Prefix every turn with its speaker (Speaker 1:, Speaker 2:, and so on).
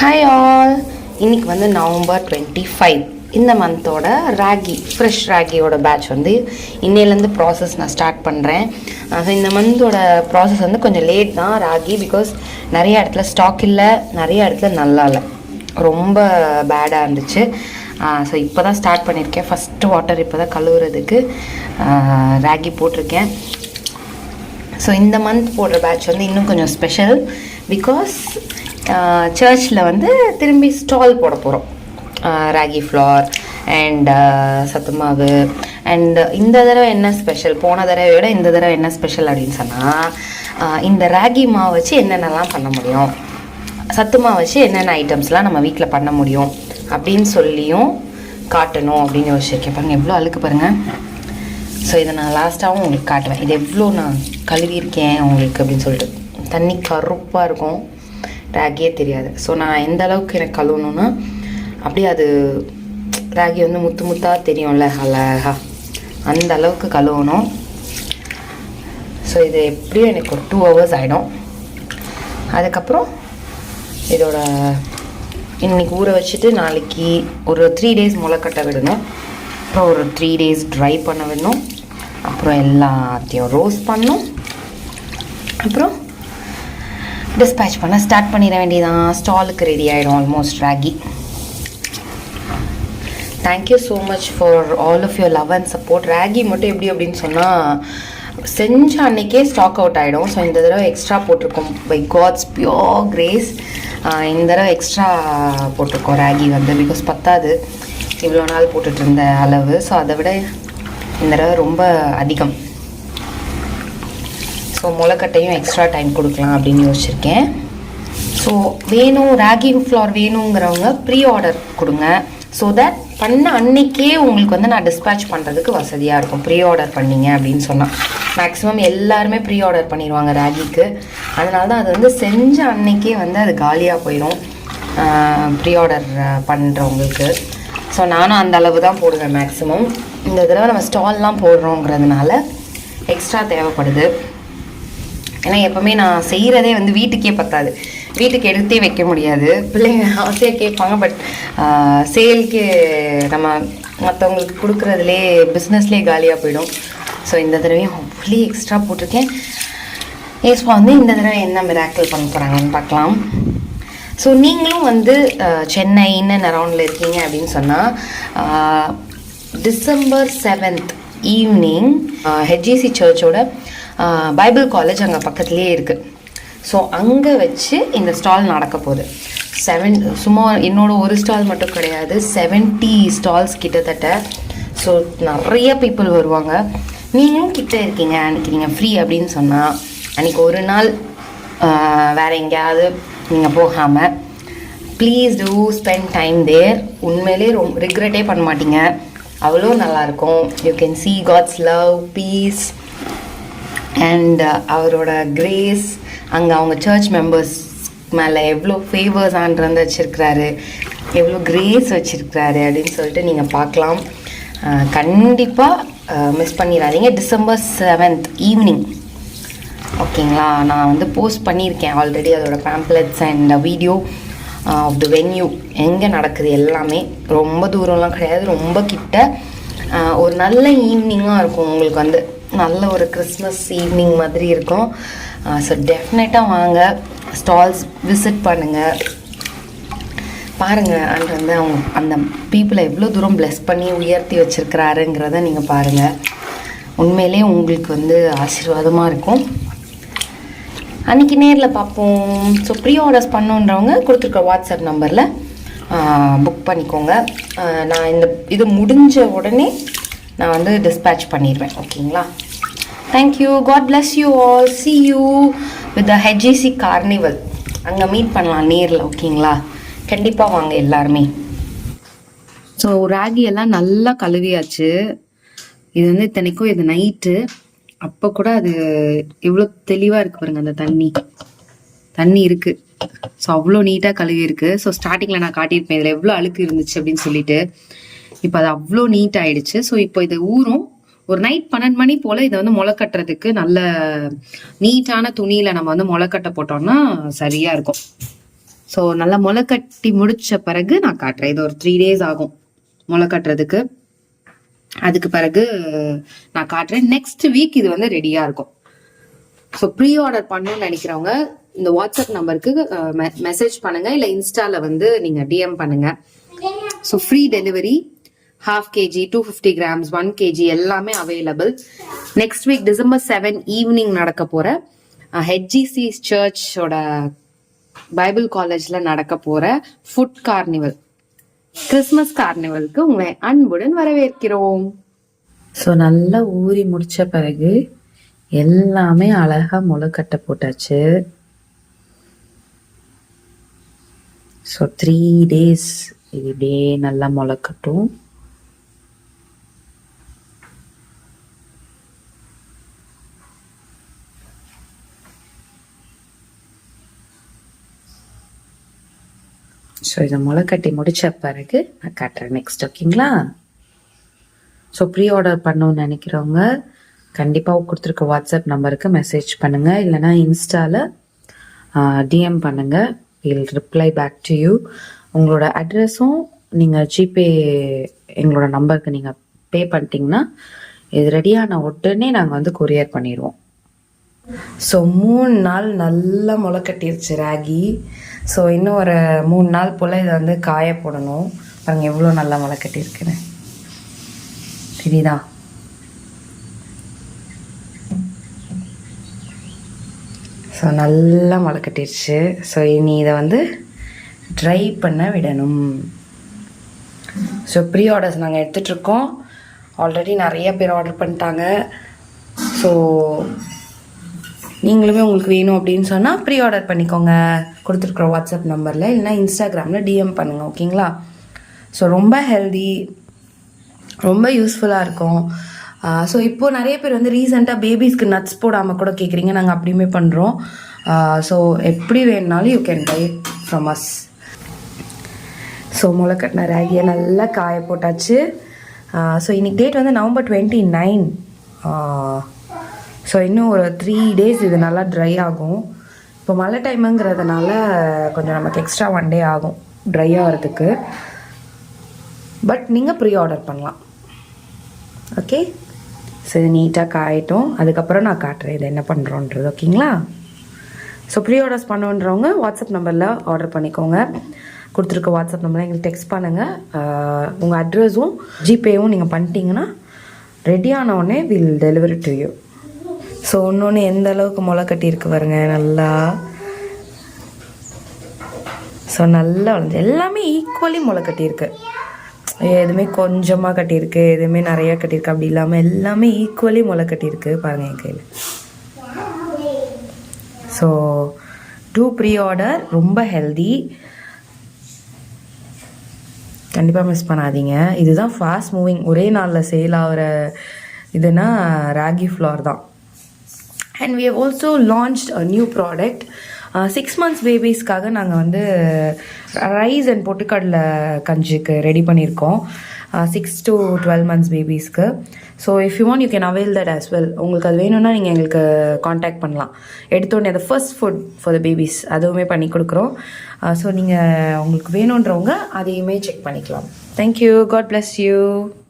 Speaker 1: Hi all. இன்னைக்கு வந்து November 25. இந்த மந்தோட ராகி ஃப்ரெஷ் ராகியோட பேட்ச் வந்து இன்னையிலேருந்து ப்ராசஸ் நான் ஸ்டார்ட் பண்ணுறேன். ஸோ இந்த மந்தோட ப்ராசஸ் வந்து கொஞ்சம் லேட் தான் ராகி, பிகாஸ் நிறைய இடத்துல ஸ்டாக் இல்லை, நிறைய இடத்துல நல்லா இல்லை, ரொம்ப பேடாக இருந்துச்சு. ஸோ இப்போ தான் ஸ்டார்ட் பண்ணியிருக்கேன். ஃபஸ்ட்டு வாட்டர் இப்போ தான் கழுவுறதுக்கு ராகி போட்டிருக்கேன். ஸோ இந்த மந்த் போடுற பேட்ச் வந்து இன்னும் கொஞ்சம் ஸ்பெஷல், பிகாஸ் சர்ச்சில் வந்து திரும்பி ஸ்டால் போட போகிறோம். ராகி ஃப்ளார் அண்ட் சத்து மாவு. அண்ட் இந்த தடவை என்ன ஸ்பெஷல், போன தடவை விட இந்த தடவை என்ன ஸ்பெஷல் அப்படின்னு சொன்னால், இந்த ராகி மாவு வச்சு என்னென்னலாம் பண்ண முடியும், சத்து மாவு வச்சு என்னென்ன ஐட்டம்ஸ்லாம் நம்ம வீட்டில் பண்ண முடியும் அப்படின்னு சொல்லியும் காட்டணும் அப்படின்னு யோசிச்சிருக்கேன். பாருங்கள் எவ்வளோ அழுக்கு பாருங்கள். ஸோ இதை நான் லாஸ்ட்டாகவும் உங்களுக்கு காட்டுவேன், இது எவ்வளோ நான் கழுவியிருக்கேன் உங்களுக்கு அப்படின்னு சொல்லிட்டு. தண்ணி கருப்பாக இருக்கும், ராகியே தெரியாது. ஸோ நான் எந்த அளவுக்கு எனக்கு கழுவணுன்னா அப்படியே அது ராகி வந்து முத்து முத்தாக தெரியும்ல அழகா, அந்த அளவுக்கு கழுவணும். ஸோ இது எப்படியும் எனக்கு ஒரு 2 hours ஆகிடும். அதுக்கப்புறம் இதோட இன்னைக்கு ஊற வச்சுட்டு நாளைக்கு ஒரு 3 days முளைக்கட்ட விடணும். அப்புறம் ஒரு 3 days ட்ரை பண்ண விடணும். அப்புறம் எல்லாத்தையும் ரோஸ்ட் பண்ணணும். அப்புறம் டிஸ்பேச் பண்ண ஸ்டார்ட் பண்ணிட வேண்டியதான். ஸ்டாலுக்கு ரெடி ஆகிடும் almost ragi. Thank you so much for all of your love and support. Ragi மட்டும் எப்படி அப்படின்னு சொன்னால் செஞ்ச அன்னைக்கே ஸ்டாக் அவுட் ஆகிடும். ஸோ இந்த தடவை எக்ஸ்ட்ரா போட்டிருக்கோம், பை காட்ஸ் பியோர் கிரேஸ். இந்த தடவை எக்ஸ்ட்ரா போட்டிருக்கோம் ராகி வந்து, பிகாஸ் பத்தாது இவ்வளோ நாள் போட்டுட்டு இருந்த அளவு. ஸோ அதை விட இந்த தடவை ரொம்ப அதிகம். ஸோ முளைக்கட்டையும் எக்ஸ்ட்ரா டைம் கொடுக்கலாம் அப்படின்னு யோசிச்சிருக்கேன். ஸோ வேணும் ராகி ஃப்ளார் வேணுங்கிறவங்க ப்ரீ ஆர்டர் கொடுங்க. ஸோ தட் பண்ண அன்னைக்கே உங்களுக்கு வந்து நான் டிஸ்பேச் பண்ணுறதுக்கு வசதியாக இருக்கும். ப்ரீ ஆர்டர் பண்ணிங்க அப்படின்னு சொன்னால் மேக்ஸிமம் எல்லாருமே ப்ரீ ஆர்டர் பண்ணிடுவாங்க ராகிக்கு. அதனால தான் அது வந்து செஞ்ச அன்னைக்கே வந்து அது காலியாக போயிடும் ப்ரீ ஆர்டர் பண்ணுறவங்களுக்கு. ஸோ நானும் அந்த அளவு தான் போடுவேன் மேக்ஸிமம். இந்த தடவை நம்ம ஸ்டால்லாம் போடுறோங்கிறதுனால எக்ஸ்ட்ரா தேவைப்படுது. ஏன்னா எப்போவுமே நான் செய்கிறதே வந்து வீட்டுக்கே பத்தாது, வீட்டுக்கு எடுத்தே வைக்க முடியாது. பிள்ளைங்க ஆசையாக கேட்பாங்க, பட் சேல்க்கு நம்ம மற்றவங்களுக்கு கொடுக்குறதுலே பிஸ்னஸ்லேயே காலியாக போயிடும். ஸோ இந்த தடவையும் அவ்வளோ எக்ஸ்ட்ரா போட்டிருக்கேன். ஏஸ்பா வந்து இந்த தடவை என்ன மிராக்கிள் பண்ண போகிறாங்கன்னு பார்க்கலாம். ஸோ நீங்களும் வந்து சென்னை இன்னும் அரௌண்டில் இருக்கீங்க அப்படின்னு சொன்னால் December 7th ஈவினிங் ஹெச்ஜிசி சர்ச்சோட பைபிள் காலேஜ் அங்கே பக்கத்துலேயே இருக்குது. ஸோ அங்கே வச்சு இந்த ஸ்டால் நடக்க போகுது. சும்மா என்னோட ஒரு ஸ்டால் மட்டும் கிடையாது, 70 ஸ்டால்ஸ் கிட்டத்தட்ட. ஸோ நிறைய பீப்புள் வருவாங்க. நீங்களும் கிட்டே இருக்கீங்க, அன்றைக்கி நீங்கள் ஃப்ரீ அப்படின்னு சொன்னால் அன்றைக்கி ஒரு நாள் வேறு எங்கேயாவது நீங்கள் போகாமல் ப்ளீஸ் டூ ஸ்பெண்ட் டைம் தேர். உண்மையிலே ரொம்ப ரிக்ரெட்டே பண்ண மாட்டீங்க, அவ்வளோ நல்லாயிருக்கும். You can see God's love, peace and அவரோட கிரேஸ். அங்கே அவங்க சர்ச் மெம்பர்ஸ் மேலே எவ்வளோ ஃபேவர்ஸ் ஆண்டு வச்சுருக்கிறாரு, எவ்வளோ கிரேஸ் வச்சுருக்கிறாரு அப்படின்னு சொல்லிட்டு நீங்கள் பார்க்கலாம். கண்டிப்பாக மிஸ் பண்ணிடாதீங்க. December 7th ஈவினிங், ஓகேங்களா? நான் வந்து போஸ்ட் பண்ணியிருக்கேன் ஆல்ரெடி அதோட pamphlets and video of the venue, எங்கே நடக்குது எல்லாமே. ரொம்ப தூரம்லாம் கிடையாது, ரொம்ப கிட்ட. ஒரு நல்ல ஈவினிங்காக இருக்கும் உங்களுக்கு, வந்து நல்ல ஒரு கிறிஸ்மஸ் ஈவினிங் மாதிரி இருக்கும். ஸோ டெஃபினட்டாக வாங்க, ஸ்டால்ஸ் விசிட் பண்ணுங்கள், பாருங்கள். அண்ட் வந்து அவங்க அந்த பீப்புளை எவ்வளோ தூரம் ப்ளெஸ் பண்ணி உயர்த்தி வச்சுருக்கிறாருங்கிறத நீங்கள் பாருங்கள். உண்மையிலே உங்களுக்கு வந்து ஆசீர்வாதமாக இருக்கும். அன்றைக்கி நேரில் பார்ப்போம். ஸோ ப்ரீ ஆர்டர்ஸ் பண்ணுன்றவங்க கொடுத்துருக்க வாட்ஸ்அப் நம்பரில் புக் பண்ணிக்கோங்க. நான் இது முடிஞ்ச உடனே நான் வந்து டிஸ்பேச் பண்ணிடுவேன், ஓகேங்களா? Thank you. God bless you all. See you with the HGC carnival. அங்கே மீட் பண்ணலாம் நேரில், ஓகேங்களா? கண்டிப்பாக வாங்க எல்லாருமே. ஸோ ராகி எல்லாம் நல்லா கழுவியாச்சு. இது வந்து இத்தனைக்கும் இது நைட்டு, அப்போ கூட அது எவ்வளோ தெளிவாக இருக்குது பாருங்கள், அந்த தண்ணி இருக்குது. ஸோ அவ்வளோ நீட்டாக கழுவி இருக்குது. ஸோ ஸ்டார்டிங்கில் நான் காட்டியிருப்பேன் இதில் எவ்வளோ அழுக்கு இருந்துச்சு அப்படின்னு சொல்லிட்டு. இப்போ அது அவ்வளோ நீட் ஆயிடுச்சு. ஸோ இப்போ இது ஊறும். ஒரு நைட் 12 மணி போல் இதை வந்து முளை கட்டுறதுக்கு நல்ல நீட்டான துணியில் நம்ம வந்து முளை கட்ட போட்டோம்னா சரியாக இருக்கும். ஸோ நல்லா முளை கட்டி முடிச்ச பிறகு நான் காட்டுறேன். இது ஒரு 3 days ஆகும் முளை கட்டுறதுக்கு. அதுக்கு பிறகு நான் காட்டுறேன். நெக்ஸ்ட் வீக் இது வந்து ரெடியா இருக்கும். ஸோ ப்ரீ ஆர்டர் பண்ணணும்னு நினைக்கிறவங்க இந்த வாட்ஸ்அப் நம்பருக்கு மெசேஜ் பண்ணுங்க, இல்லை இன்ஸ்டால வந்து நீங்க DM பண்ணுங்க. So free delivery, 1/2 kg, 250 grams, 1 kg எல்லாமே available. Next week December 7 evening நடக்க போற HGC சர்ச்சோட பைபிள் காலேஜ்ல நடக்க போற ஃபுட் கார்னிவல், கிறிஸ்மஸ் கார்னிவலுக்கு உங்களை அன்புடன் வரவேற்கிறோம். ஸோ நல்லா ஊறி முடிச்ச பிறகு எல்லாமே அழகா முளைக்கட்டை போட்டாச்சு. ஸோ 3 days இப்படியே நல்லா முளைக்கட்டும். ஸோ இதை முளை கட்டி முடிச்ச பிறகு நான் காட்டுறேன் நெக்ஸ்ட். ஓகேங்களா? ஸோ ப்ரீ ஆர்டர் பண்ணணும்னு நினைக்கிறவங்க கண்டிப்பாக கொடுத்துருக்க வாட்ஸ்அப் நம்பருக்கு மெசேஜ் பண்ணுங்க, இல்லைனா இன்ஸ்டால DM பண்ணுங்க. Will reply back to you. உங்களோட அட்ரஸும் நீங்கள் ஜிபே எங்களோட நம்பருக்கு நீங்கள் பே பண்ணிட்டீங்கன்னா இது ரெடியான உடனே நாங்கள் வந்து கொரியர் பண்ணிடுவோம். ஸோ 3 நாள் நல்லா முளை கட்டிருச்சு ராகி. ஸோ இன்னும் ஒரு 3 நாள் போல் இதை வந்து காய போடணும். பாருங்க எவ்வளோ நல்லா முளை கட்டியிருக்குன்னு தெரியுதா? ஸோ நல்லா முளை கட்டிருச்சு. ஸோ இனி இதை வந்து ட்ரை பண்ண விடணும். ஸோ ப்ரீ ஆர்டர்ஸ் நாங்கள் எடுத்துகிட்ருக்கோம். ஆல்ரெடி நிறைய பேர் ஆர்டர் பண்ணிட்டாங்க. ஸோ நீங்களுமே உங்களுக்கு வேணும் அப்படின்னு சொன்னால் ப்ரீ ஆர்டர் பண்ணிக்கோங்க கொடுத்துருக்குற வாட்ஸ்அப் நம்பரில், இல்லைனா இன்ஸ்டாகிராமில் DM பண்ணுங்கள். ஓகேங்களா? ஸோ ரொம்ப ஹெல்தி, ரொம்ப யூஸ்ஃபுல்லாக இருக்கும். ஸோ இப்போது நிறைய பேர் வந்து ரீசெண்டாக பேபிஸ்க்கு நட்ஸ் போடாமல் கூட கேட்குறீங்க. நாங்கள் அப்படியுமே பண்ணுறோம். ஸோ எப்படி வேணுனாலும் you can buy from us. So முளைக்கட்டின ராகியை நல்லா காய போட்டாச்சு. ஸோ இன்னைக்கு டேட் வந்து November 29. ஸோ இன்னும் ஒரு 3 days இது நல்லா ட்ரை ஆகும். இப்போ மழை டைமுங்கிறதுனால கொஞ்சம் நமக்கு எக்ஸ்ட்ரா 1 day ஆகும் ட்ரை ஆகிறதுக்கு. பட் நீங்கள் ப்ரீ ஆர்டர் பண்ணலாம். ஓகே? ஸோ இது நீட்டாக காயட்டும். அதுக்கப்புறம் நான் காட்டுறேன் இது என்ன பண்ணுறோன்றது. ஓகேங்களா? ஸோ ப்ரீ ஆர்டர்ஸ் பண்ணுன்றவங்க வாட்ஸ்அப் நம்பரில் ஆர்டர் பண்ணிக்கோங்க. கொடுத்துருக்க வாட்ஸ்அப் நம்பரில் எங்களுக்கு டெக்ஸ்ட் பண்ணுங்கள். உங்கள் அட்ரஸும் ஜிபேவும் நீங்கள் பண்ணிட்டீங்கன்னா ரெடியான உடனே will delivery to you. So ஒன்று எந்த அளவுக்கு முளை கட்டியிருக்கு பாருங்க நல்லா. ஸோ நல்லா வளர்ந்து எல்லாமே ஈக்குவலி முளை கட்டியிருக்கு. எதுவுமே கொஞ்சமாக கட்டியிருக்கு, எதுவுமே நிறையா கட்டியிருக்கு அப்படி இல்லாமல் எல்லாமே ஈக்குவலி முளை கட்டியிருக்கு பாருங்கள் என் கையில். ஸோ டூ ப்ரீ ஆர்டர், ரொம்ப ஹெல்தி, கண்டிப்பாக மிஸ் பண்ணாதீங்க. இதுதான் ஃபாஸ்ட் மூவிங் ஒரே நாளில் சேல் ஆகிற இதுனா ராகி ஃப்ளார் தான். And we have also launched a new product. 6 months பேபிஸ்க்காக நாங்கள் வந்து ரைஸ் அண்ட் பொட்டுக்கடலை கஞ்சிக்கு ரெடி பண்ணியிருக்கோம் 6 to 12 months பேபிஸ்க்கு. So if you want you can avail that as well. உங்களுக்கு அது வேணும்னா நீங்கள் எங்களுக்கு காண்டாக்ட் பண்ணலாம். எடுத்தோடனே அது first food for the babies அதுவுமே பண்ணி கொடுக்குறோம். ஸோ நீங்கள் உங்களுக்கு வேணுன்றவங்க அதையுமே செக் பண்ணிக்கலாம். தேங்க்யூ. God bless you.